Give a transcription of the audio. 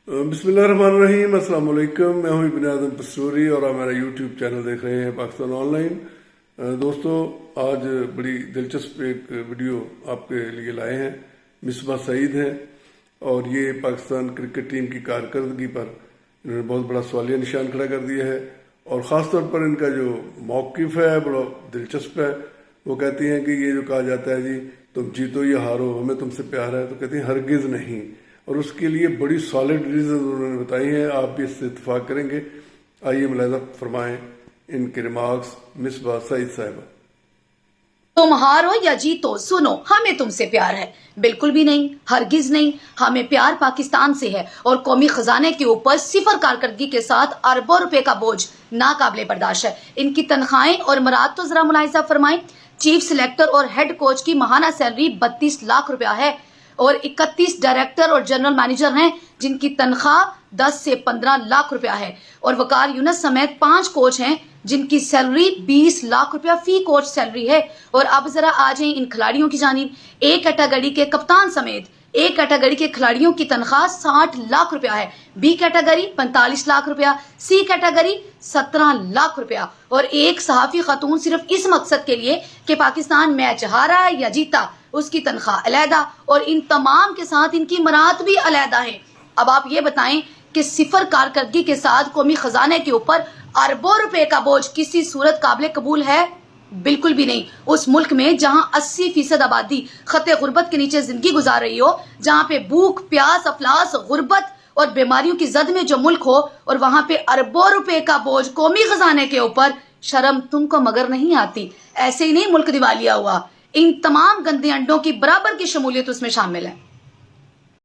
बिस्मिल्लाहिर्रहमानिर्रहीम, अस्सलाम वालेकुम। मैं हूँ इब्न आदम पस्तूरी और आप मेरा यूट्यूब चैनल देख रहे हैं पाकिस्तान ऑनलाइन। दोस्तों, आज बड़ी दिलचस्प एक वीडियो आपके लिए लाए हैं। मिसबा सईद हैं और ये पाकिस्तान क्रिकेट टीम की कारकर्दगी पर इन्होंने बहुत बड़ा सवालिया निशान खड़ा कर दिया है और ख़ास तौर पर इनका जो मौक़िफ़ है बड़ा दिलचस्प है। वो कहती हैं कि ये जो कहा जाता है जी तुम जीतो या हारो हमें तुमसे प्यार है, तो कहती हैं हरगिज़ नहीं, और उसके लिए बड़ी सॉलिड रीजन उन्होंने बताई हैं। आप भी इससे इत्तेफाक करेंगे। आइए मुलाहिज़ा फरमाएं इनके रिमार्क्स मिसबा सईद साहिबा। तुम हारो या जीतो, सुनो हमें तुमसे प्यार है। बिल्कुल भी नहीं, हरगिज नहीं। हमें प्यार पाकिस्तान से है और कौमी खजाने के ऊपर सिफर कारकर्दगी के साथ अरबों रुपए का बोझ नाकाबिले बर्दाश्त है। इनकी तनख्वाहें और मराद तो जरा मुलाहिज़ा फरमाएं। चीफ सिलेक्टर और हेड कोच की माहाना सैलरी 32 लाख रुपया है और 31 डायरेक्टर और जनरल मैनेजर हैं जिनकी तनख्वाह 10 से 15 लाख रुपया है और वकार यूनुस समेत 5 कोच हैं जिनकी सैलरी 20 लाख रुपया फी कोच सैलरी है। और अब जरा आ जाएं इन खिलाड़ियों की जानिब। ए कैटेगरी के कप्तान समेत ए कैटेगरी के खिलाड़ियों की तनख्वाह 60 लाख रुपया है, बी कैटेगरी 45 लाख रुपया, सी कैटेगरी 17 लाख रुपया और एक सहाफी खातून सिर्फ इस मकसद के लिए कि पाकिस्तान मैच हारा या जीता उसकी तनख्वाह अलहदा और इन तमाम के साथ इनकी मरात भी अलहदा है। अब आप ये बताएं कि सिफर कारकर्दगी के साथ कौमी खजाने के ऊपर अरबों रुपए का बोझ किसी सूरत काबिल कबूल है? बिल्कुल भी नहीं। उस मुल्क में जहां 80% आबादी खते गुर्बत के नीचे जिंदगी गुजार रही हो, जहां पे भूख प्यास अफलास गुर्बत और बीमारियों की जद में जो मुल्क हो, और वहां पे अरबों रुपए का बोझ कौमी खजाने के ऊपर, शर्म तुमको मगर नहीं आती? ऐसे ही नहीं मुल्क दिवालिया हुआ। इन तमाम गंदे अंडों की बराबर की शमूलियत उसमें शामिल है।